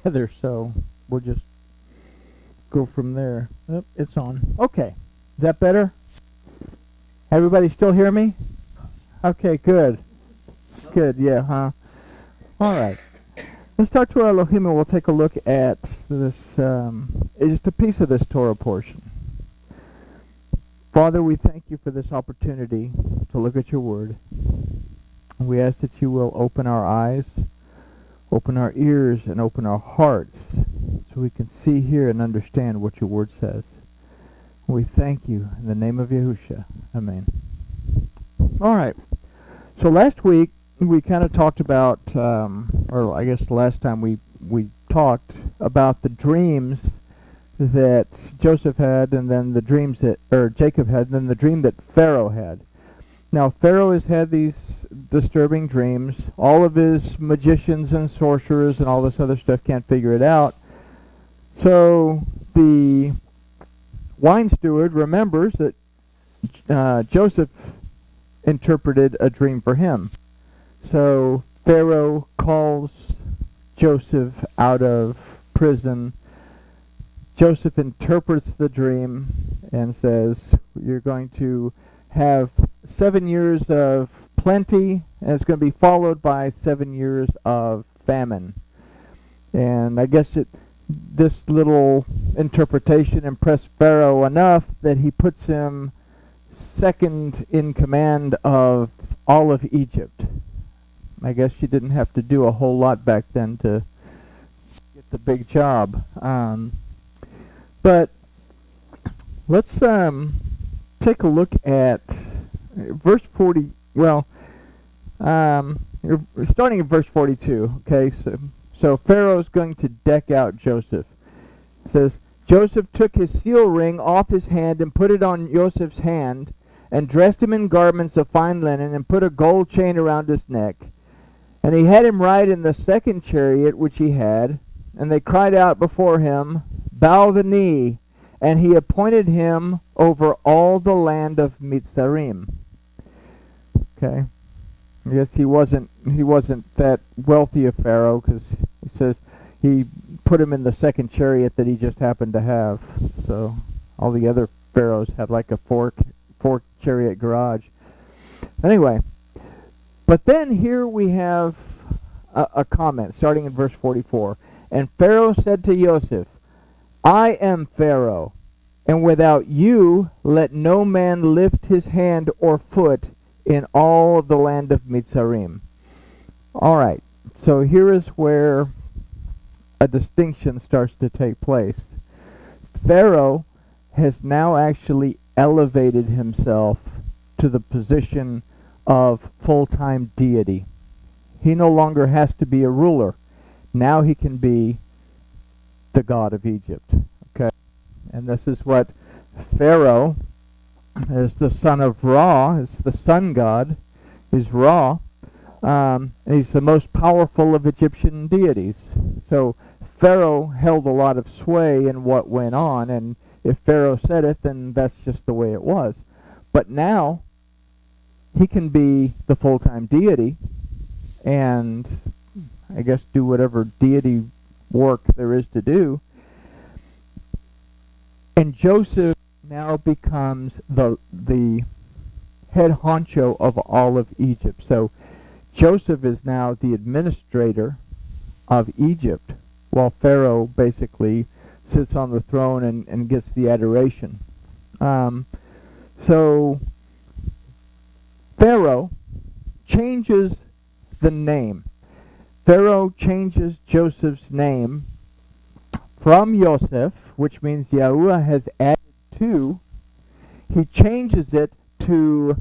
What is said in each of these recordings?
together, so we'll just go from there. Oh, it's on. Okay. Is that better? Everybody still hear me? Okay, good. Good, yeah, huh? All right. Let's talk to our Elohim, and we'll take a look at this, just a piece of this Torah portion. Father, we thank you for this opportunity to look at your word. We ask that you will open our eyes, open our ears, and open our hearts so we can see, hear, and understand what your word says. We thank you in the name of Yahushua. Amen. All right. So last week we kind of talked about, or I guess the last time we talked about the dreams that Joseph had, and then the dreams that, or Jacob had, and then the dream that Pharaoh had. Now Pharaoh has had these disturbing dreams. All of his magicians and sorcerers and all this other stuff can't figure it out. So the wine steward remembers that Joseph interpreted a dream for him. So Pharaoh calls Joseph out of prison. Joseph interprets the dream and says, you're going to have 7 years of plenty, and it's going to be followed by 7 years of famine. And I guess this little interpretation impressed Pharaoh enough that he puts him second in command of all of Egypt. I guess you didn't have to do a whole lot back then to get the big job. But let's take a look at verse 40. Well, starting at verse 42. Okay, so Pharaoh's going to deck out Joseph. It says, Joseph took his seal ring off his hand and put it on Joseph's hand, and dressed him in garments of fine linen, and put a gold chain around his neck. And he had him ride in the second chariot which he had, and they cried out before him, bow the knee, and he appointed him over all the land of Mitzrayim. Okay, I guess he wasn't that wealthy of Pharaoh, because it says he put him in the second chariot that he just happened to have. So all the other pharaohs had like a four chariot garage. Anyway, but then here we have a comment starting in verse 44. And Pharaoh said to Joseph, I am Pharaoh, and without you let no man lift his hand or foot in all the land of Mitzrayim. All right, so here is where a distinction starts to take place. Pharaoh has now actually elevated himself to the position of full-time deity. He no longer has to be a ruler. Now he can be the god of Egypt. Okay, and this is what Pharaoh is, the son of Ra, is the sun god, is Ra. He's the most powerful of Egyptian deities. So Pharaoh held a lot of sway in what went on, and if Pharaoh said it, then that's just the way it was. But now he can be the full-time deity and I guess do whatever deity work there is to do. And Joseph now becomes the head honcho of all of Egypt. So Joseph is now the administrator of Egypt, while Pharaoh basically sits on the throne and gets the adoration. So Pharaoh changes the name. Pharaoh changes Joseph's name from Yosef, which means Yahuwah has added to. He changes it to,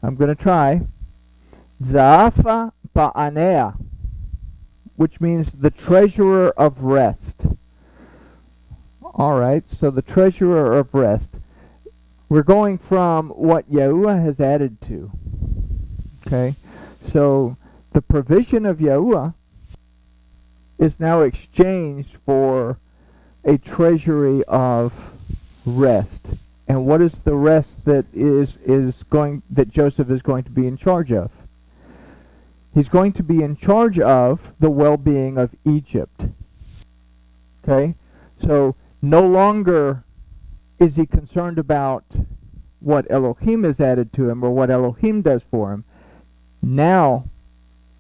I'm going to try, Za'afa Ba'anea, which means the treasurer of rest. All right, so the treasurer of rest. We're going from what Yahuwah has added to. Okay, so the provision of Yahuwah is now exchanged for a treasury of rest. And what is the rest that that Joseph is going to be in charge of? He's going to be in charge of the well-being of Egypt. Okay? So no longer is he concerned about what Elohim has added to him or what Elohim does for him. Now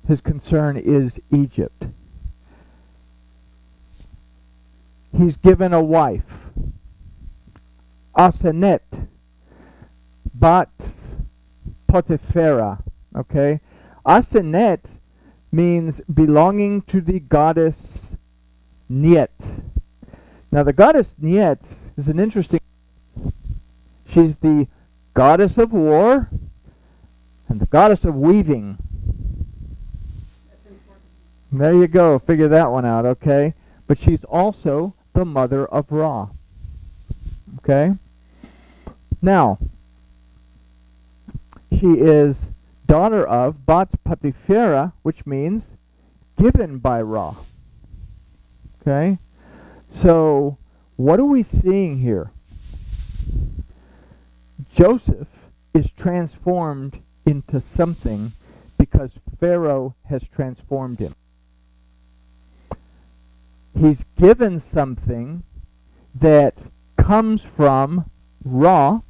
his concern is Egypt. He's given a wife, Asenet, Bat Potiphera. Okay? Asenet means belonging to the goddess Niet. Now the goddess Niet is an interesting. She's the goddess of war and the goddess of weaving. There you go. Figure that one out, okay? But she's also the mother of Ra. Okay? Now, she is daughter of Bat Potiphera, which means given by Ra. Okay? So, what are we seeing here? Joseph is transformed into something because Pharaoh has transformed him. He's given something that comes from Ra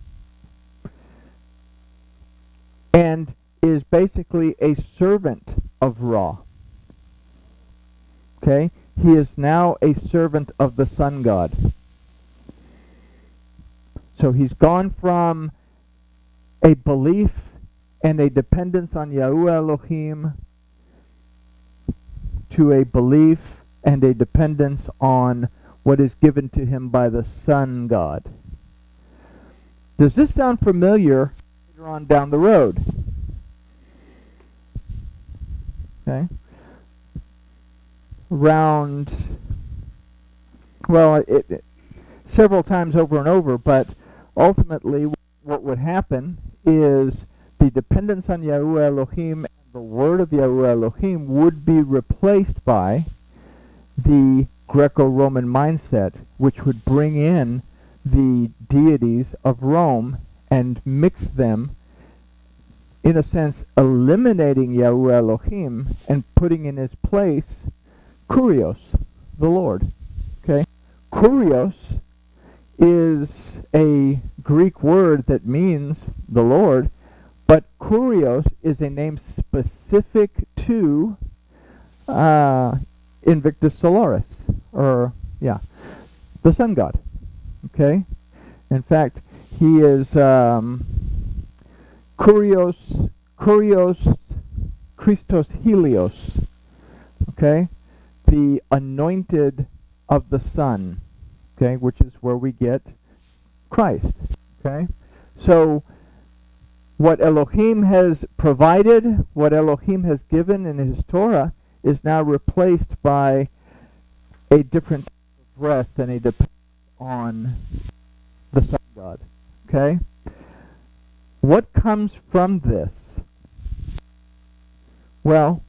and is basically a servant of Ra. Okay? He is now a servant of the sun god. So he's gone from a belief and a dependence on Yahuwah Elohim to a belief and a dependence on what is given to him by the sun god. Does this sound familiar later on down the road? Okay. Several times over and over, but ultimately what would happen is the dependence on Yahuwah Elohim and the word of Yahuwah Elohim would be replaced by the Greco-Roman mindset, which would bring in the deities of Rome and mix them, in a sense, eliminating Yahuwah Elohim and putting in his place Kurios, the Lord. Okay? Kurios is a Greek word that means the Lord, but Kurios is a name specific to Invictus Solaris, or the sun god. Okay? In fact, he is Kurios Christos Helios. Okay? The anointed of the sun. Okay? Which is where we get Christ. Okay? So, what Elohim has provided, what Elohim has given in his Torah, is now replaced by a different rest and a dependence on the sun god. Okay? What comes from this? Well,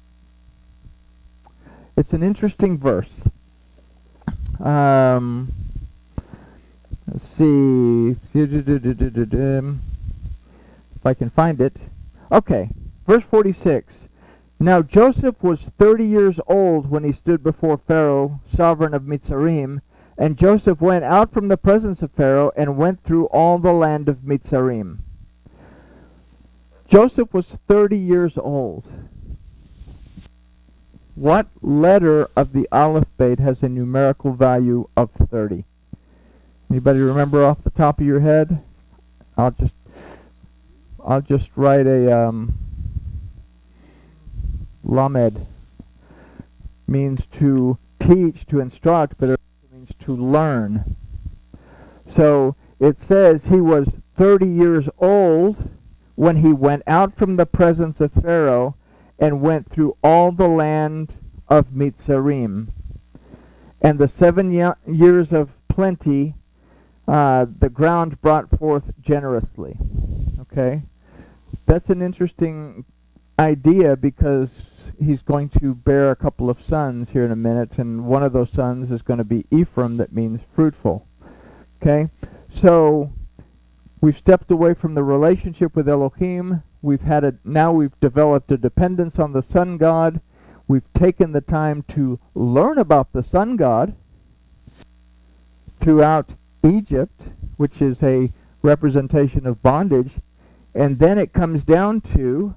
it's an interesting verse. Let's see if I can find it. Okay, verse 46. Now Joseph was 30 years old when he stood before Pharaoh, sovereign of Mitzrayim, and Joseph went out from the presence of Pharaoh and went through all the land of Mitzrayim. Joseph was 30 years old. What letter of the alphabet has a numerical value of 30? Anybody remember off the top of your head? I'll just write a lamed. Means to teach, to instruct, but it also means to learn. So it says he was 30 years old when he went out from the presence of Pharaoh and went through all the land of Mitzrayim. And the 7 years of plenty, the ground brought forth generously. Okay? That's an interesting idea because he's going to bear a couple of sons here in a minute, and one of those sons is going to be Ephraim, that means fruitful. Okay? So we've stepped away from the relationship with Elohim. Now we've developed a dependence on the sun god. We've taken the time to learn about the sun god, throughout Egypt, which is a representation of bondage, and then it comes down to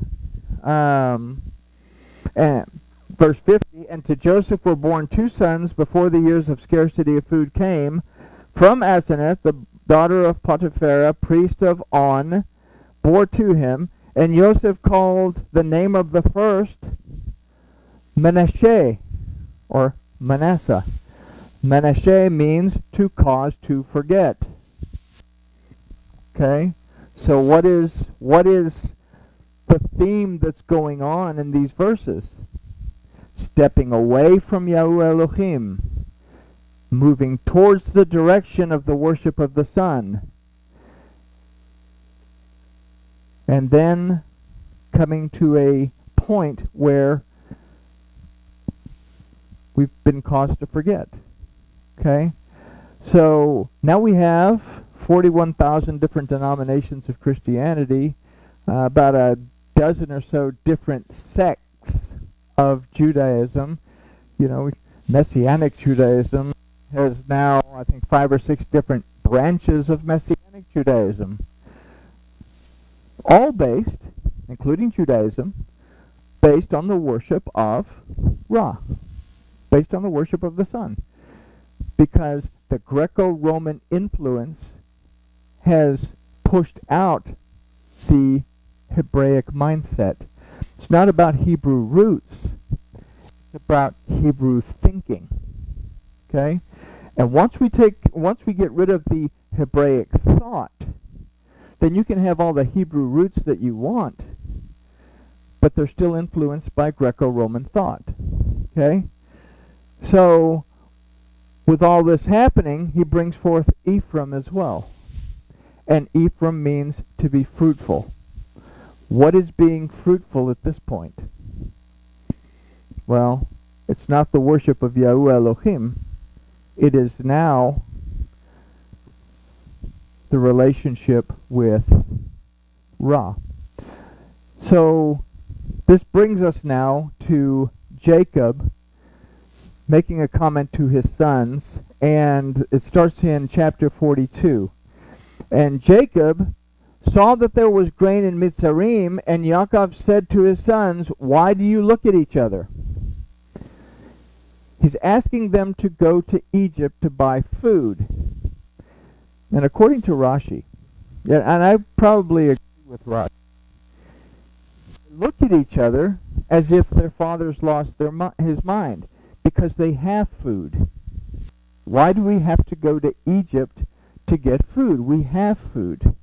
verse 50, and to Joseph were born 2 sons before the years of scarcity of food came, from Asenath, the daughter of Potiphar, priest of On, bore to him, and Joseph called the name of the first Manasseh, or Manasseh. Manasseh means to cause to forget. Okay? So what is the theme that's going on in these verses? Stepping away from Yahuwah Elohim, moving towards the direction of the worship of the sun, and then coming to a point where we've been caused to forget. Okay? So now we have 41,000 different denominations of Christianity, about a dozen or so different sects of Judaism. You know, Messianic Judaism has now, I think, 5 or 6 different branches of Messianic Judaism. All based, including Judaism, based on the worship of Ra, based on the worship of the sun. Because the Greco-Roman influence has pushed out the Hebraic mindset. It's not about Hebrew roots. It's about Hebrew thinking. Okay? And once we get rid of the Hebraic thought, then you can have all the Hebrew roots that you want, but they're still influenced by Greco-Roman thought. Okay? So, with all this happening, he brings forth Ephraim as well. And Ephraim means to be fruitful. What is being fruitful at this point? Well, it's not the worship of Yahuwah Elohim. It is now the relationship with Ra. So, this brings us now to Jacob making a comment to his sons, and it starts in chapter 42. And Jacob saw that there was grain in Mitzrayim, and Yaakov said to his sons, "Why do you look at each other?" He's asking them to go to Egypt to buy food. And according to Rashi, and I probably agree with Rashi, they look at each other as if their fathers lost his mind, because they have food. Why do we have to go to Egypt to get food? We have food.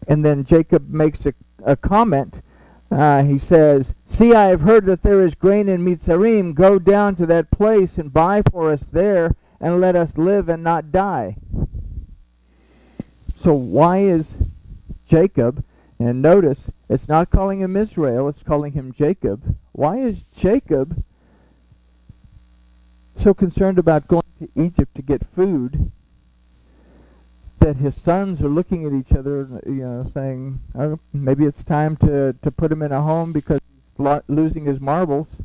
And then Jacob makes a comment. He says, "See, I have heard that there is grain in Mitzrayim. Go down to that place and buy for us there, and let us live and not die." So why is Jacob, and notice, it's not calling him Israel, it's calling him Jacob. Why is Jacob so concerned about going to Egypt to get food that his sons are looking at each other, saying, "Oh, maybe it's time to put him in a home because he's losing his marbles."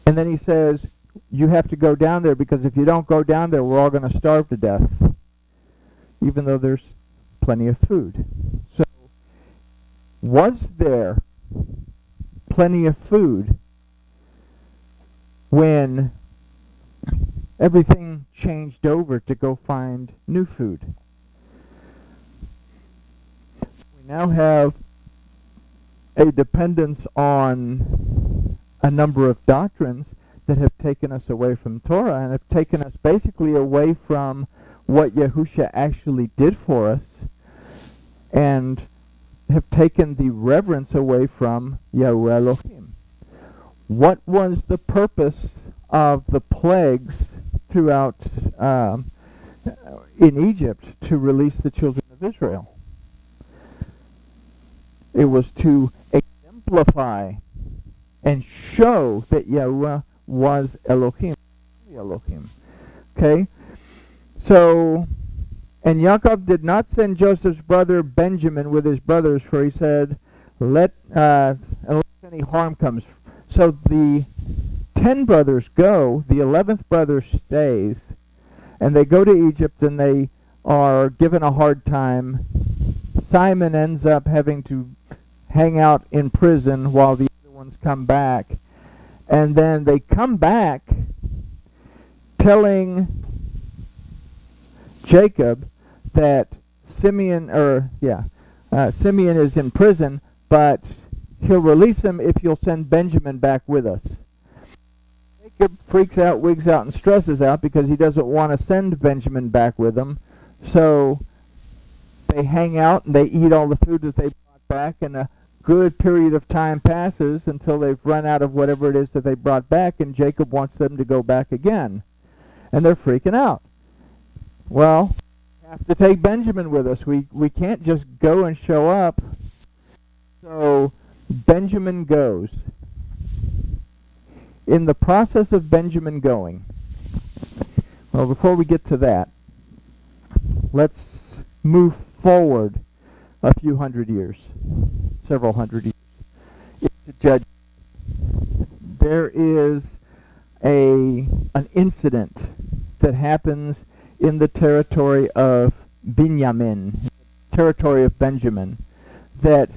And then he says, "You have to go down there, because if you don't go down there, we're all going to starve to death," even though there's plenty of food. So, was there plenty of food when everything changed over to go find new food? We now have a dependence on a number of doctrines that have taken us away from Torah and have taken us basically away from what Yahusha actually did for us, and have taken the reverence away from Yahuwah Elohim. What was the purpose of the plagues throughout in Egypt to release the children of Israel? It was to exemplify and show that Yahuwah was Elohim. Okay? So, and Yaakov did not send Joseph's brother Benjamin with his brothers, for he said, unless any harm comes. So the 10 brothers go, the 11th brother stays, And they go to Egypt and they are given a hard time. Simon ends up having to hang out in prison while the other ones come back. And then they come back telling Jacob that Simeon is in prison, but he'll release him if you'll send Benjamin back with us. Jacob freaks out, wigs out, and stresses out because he doesn't want to send Benjamin back with him. So they hang out and they eat all the food that they brought back, and a good period of time passes until they've run out of whatever it is that they brought back, and Jacob wants them to go back again. And they're freaking out. Well, we have to take Benjamin with us. We can't just go and show up. So Benjamin goes. In the process of Benjamin going, well, before we get to that, let's move forward a few hundred years, several hundred years, into Judges. There is an incident that happens in the territory of Binyamin, territory of Benjamin, that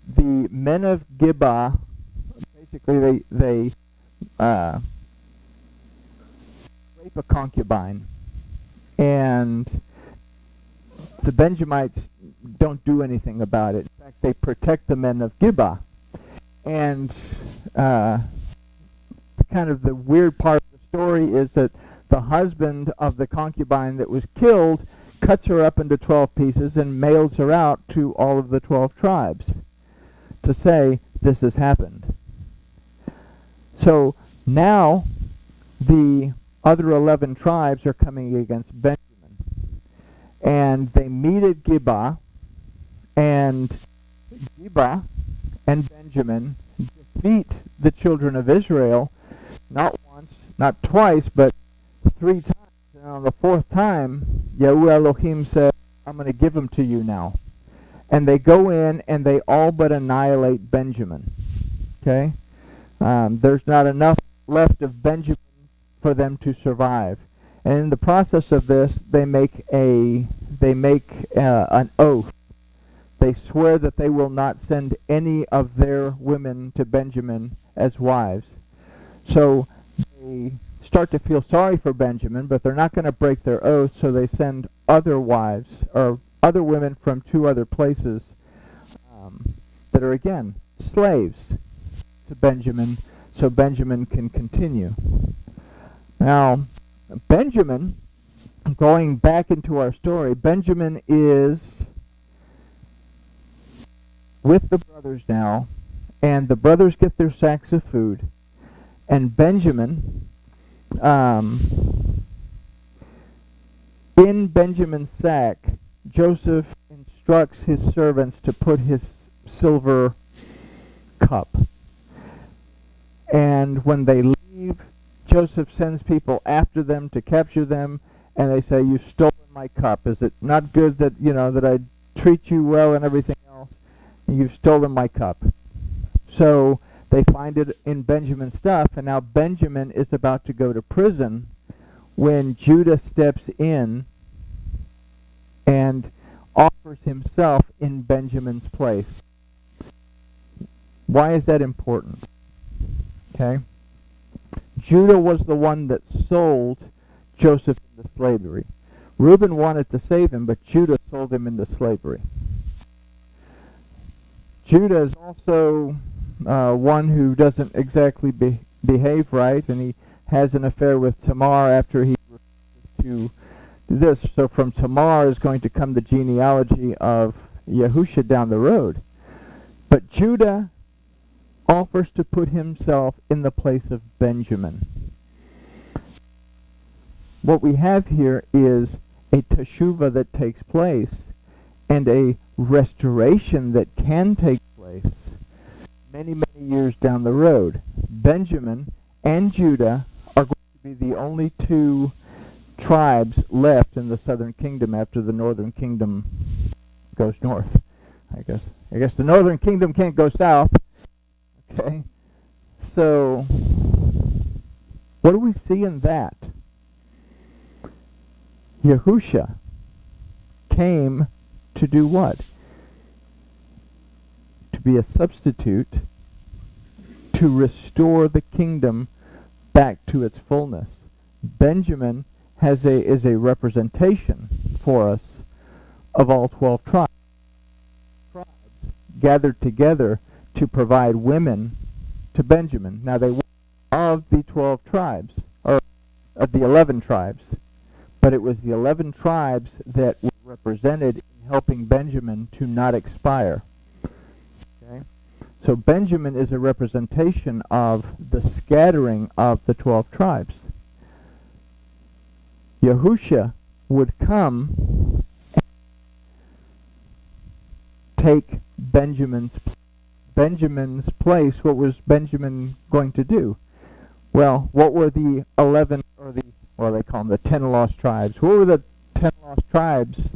the men of Gibeah, basically they rape a concubine, and the Benjamites don't do anything about it. In fact, they protect the men of Gibeah. And kind of the weird part of the story is that the husband of the concubine that was killed cuts her up into 12 pieces and mails her out to all of the 12 tribes to say, this has happened. So now the other 11 tribes are coming against Benjamin. And they meet at Gibeah, and Gibeah and Benjamin defeat the children of Israel, not once, not twice, but 3 times. And on the 4th time, Seh HaElohim said, I'm going to give them to you now. And they go in and they all but annihilate Benjamin. Okay? There's not enough left of Benjamin for them to survive. And in the process of this, they make an oath. They swear that they will not send any of their women to Benjamin as wives. So they start to feel sorry for Benjamin, but they're not going to break their oath, so they send other wives, or other women from 2 other places that are, again, slaves to Benjamin, so Benjamin can continue. Now, Benjamin, going back into our story, Benjamin is with the brothers now, and the brothers get their sacks of food, and Benjamin, in Benjamin's sack, Joseph instructs his servants to put his silver cup. And when they leave, Joseph sends people after them to capture them, and they say, you've stolen my cup. Is it not good that, that I treat you well and everything else? And you've stolen my cup. So they find it in Benjamin's stuff, and now Benjamin is about to go to prison when Judah steps in and offers himself in Benjamin's place. Why is that important? Okay? Judah was the one that sold Joseph into slavery. Reuben wanted to save him, but Judah sold him into slavery. Judah is also one who doesn't exactly behave right, and he has an affair with Tamar after he refuses to do this. So from Tamar is going to come the genealogy of Yahusha down the road. But Judah offers to put himself in the place of Benjamin. What we have here is a teshuvah that takes place and a restoration that can take place many, many years down the road. Benjamin and Judah are going to be the only 2 tribes left in the southern kingdom after the northern kingdom goes north. I guess the northern kingdom can't go south. Okay, so what do we see in that? Yahusha came to do what? To be a substitute, to restore the kingdom back to its fullness. Benjamin is a representation for us of all 12 tribes gathered together to provide women to Benjamin. Now they were of the 12 tribes, or of the 11 tribes, but it was the 11 tribes that were represented in helping Benjamin to not expire. Okay? So Benjamin is a representation of the scattering of the 12 tribes. Yahusha would come and take Benjamin's place. What was Benjamin going to do? Well, what were the 11, or the, well, they call them the 10 lost tribes. What were the 10 lost tribes?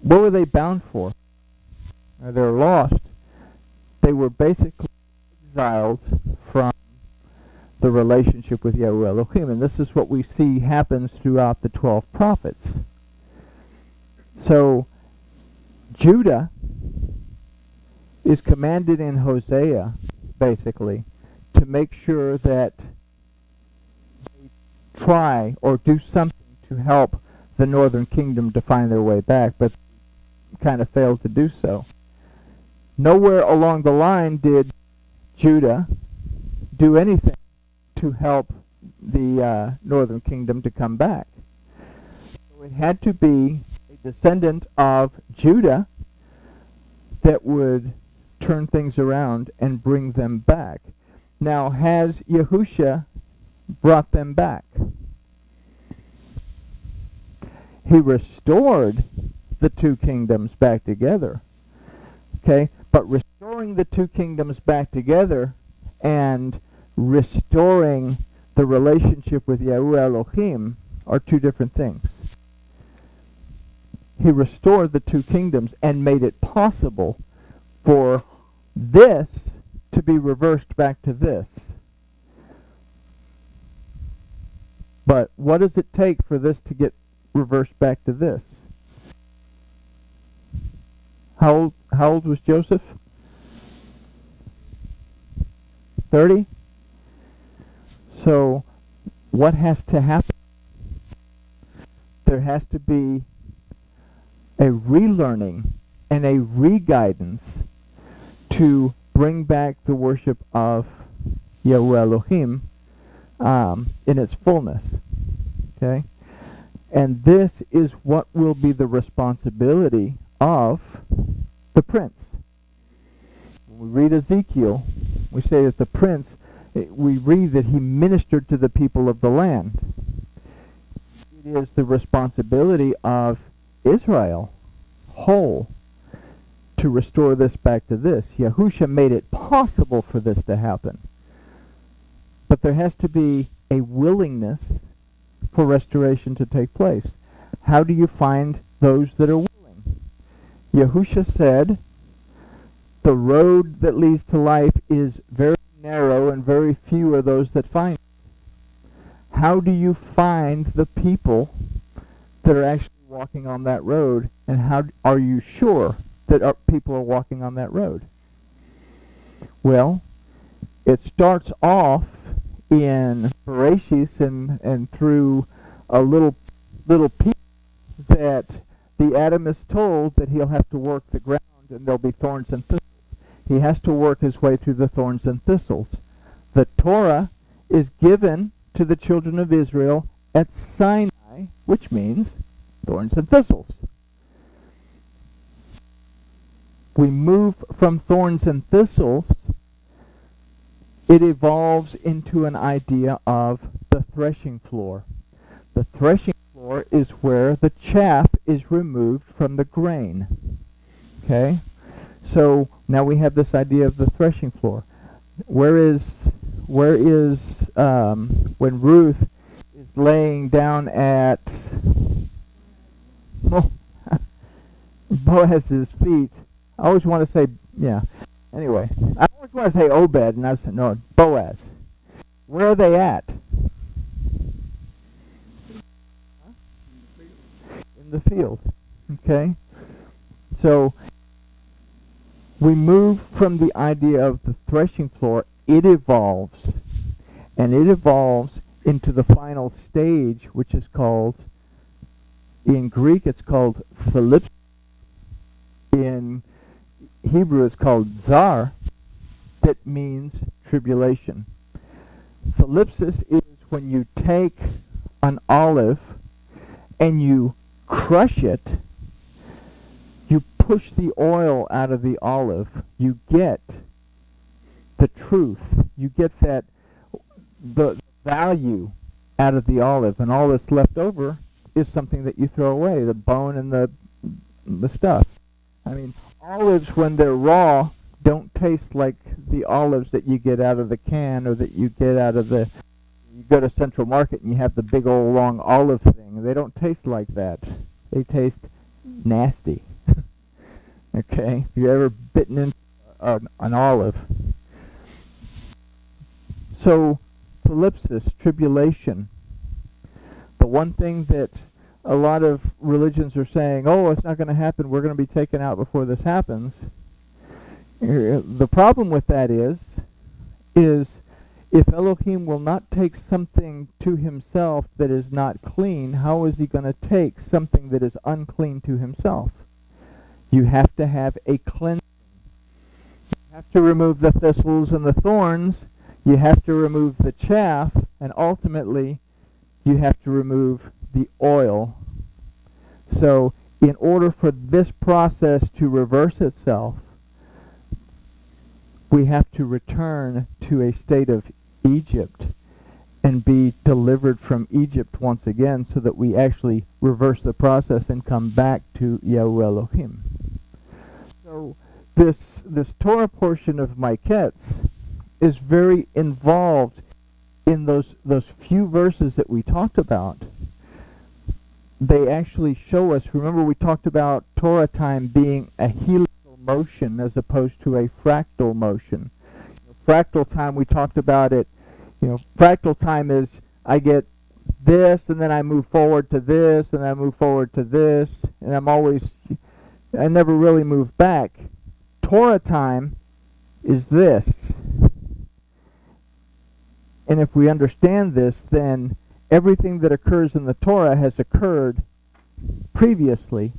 What were they bound for? They were lost. They were basically exiled from the relationship with Seh HaElohim, and this is what we see happens throughout the 12 prophets. So Judah is commanded in Hosea, basically, to make sure that they try or do something to help the northern kingdom to find their way back, but kind of failed to do so. Nowhere along the line did Judah do anything to help the northern kingdom to come back. So it had to be a descendant of Judah that would turn things around and bring them back. Now, has Yahusha brought them back? He restored the two kingdoms back together. Okay? But restoring the two kingdoms back together and restoring the relationship with Seh HaElohim are two different things. He restored the two kingdoms and made it possible for this to be reversed back to this. But what does it take for this to get reversed back to this? How old was Joseph? 30? So what has to happen? There has to be a relearning and a re-guidance to bring back the worship of Seh HaElohim in its fullness. Okay? And this is what will be the responsibility of the prince. When we read Ezekiel, we say that the prince, we read that he ministered to the people of the land. It is the responsibility of Israel whole to restore this back to this. Yahusha made it possible for this to happen. But there has to be a willingness for restoration to take place. How do you find those that are willing? Yahusha said, the road that leads to life is very narrow and very few are those that find it. How do you find the people that are actually walking on that road, and how are you sure that people are walking on that road? Well, it starts off in Bereshis and through a little piece that the Adam is told that he'll have to work the ground and there'll be thorns and thistles. He has to work his way through the thorns and thistles. The Torah is given to the children of Israel at Sinai, which means thorns and thistles. We move from thorns and thistles, it evolves into an idea of the threshing floor. The threshing floor is where the chaff is removed from the grain. Okay? So now we have this idea of the threshing floor. Where is when Ruth is laying down at Boaz's feet? I always want to say, yeah. Anyway, I always want to say Obed, and I said, no, Boaz. Where are they at? the field. Okay? So we move from the idea of the threshing floor. It evolves. And it evolves into the final stage, which is called, in Greek it's called thalipsis. In Hebrew it's called zar. That means tribulation. Thalipsis is when you take an olive and you crush it, you push the oil out of the olive, you get the truth, you get the value out of the olive, and all that's left over is something that you throw away, the bone and the stuff. I mean, olives when they're raw don't taste like the olives that you get out of the can, or that you get out of you go to Central Market and you have the big old long olive thing. They don't taste like that. They taste nasty. Okay? If you've ever bitten into an olive. So, thalipsis, tribulation. The one thing that a lot of religions are saying, oh, it's not going to happen, we're going to be taken out before this happens. The problem with that is if Elohim will not take something to himself that is not clean, how is he going to take something that is unclean to himself? You have to have a cleansing. You have to remove the thistles and the thorns. You have to remove the chaff. And ultimately, you have to remove the oil. So, in order for this process to reverse itself, we have to return to a state of Egypt and be delivered from Egypt once again, so that we actually reverse the process and come back to Yahuwah Elohim. So this Torah portion of Maiketz is very involved in those few verses that we talked about. They actually show us, remember we talked about Torah time being a helical motion as opposed to a fractal motion. Fractal time, we talked about it. Fractal time is I get this, and then I move forward to this, and I move forward to this, and I never really move back. Torah time is this. And if we understand this, then everything that occurs in the Torah has occurred previously.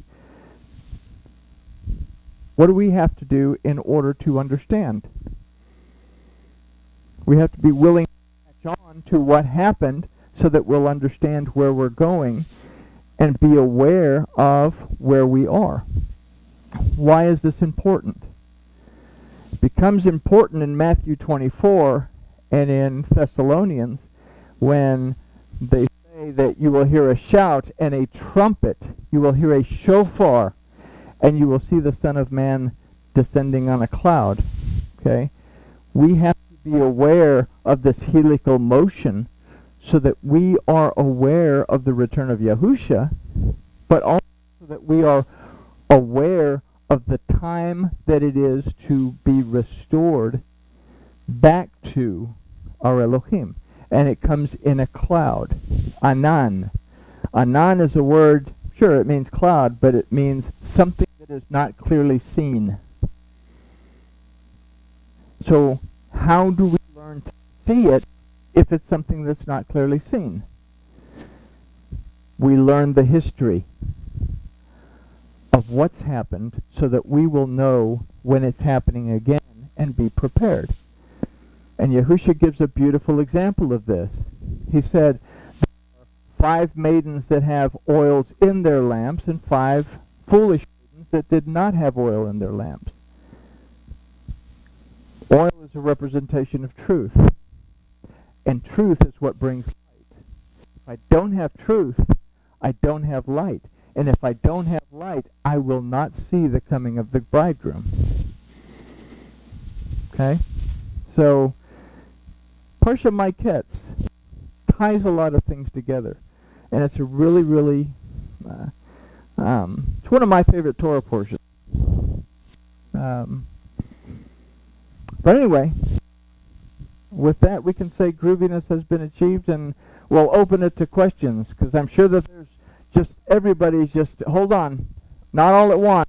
What do we have to do in order to understand? We have to be willing to catch on to what happened so that we'll understand where we're going and be aware of where we are. Why is this important? It becomes important in Matthew 24 and in Thessalonians when they say that you will hear a shout and a trumpet, you will hear a shofar, and you will see the Son of Man descending on a cloud. Okay? We have to be aware of this helical motion so that we are aware of the return of Yahusha, but also that we are aware of the time that it is to be restored back to our Elohim. And it comes in a cloud. Anan. Anan is a word, sure, it means cloud, but it means something that is not clearly seen. So, how do we learn to see it if it's something that's not clearly seen? We learn the history of what's happened so that we will know when it's happening again and be prepared. And Yahusha gives a beautiful example of this. He said, there are 5 maidens that have oils in their lamps and 5 foolish maidens that did not have oil in their lamps. Oil is a representation of truth. And truth is what brings light. If I don't have truth, I don't have light. And if I don't have light, I will not see the coming of the bridegroom. Okay? So, Parsha Maiketz ties a lot of things together. And it's a really, really, it's one of my favorite Torah portions. But anyway, with that, we can say grooviness has been achieved, and we'll open it to questions, because I'm sure that there's just everybody's just, hold on, not all at once.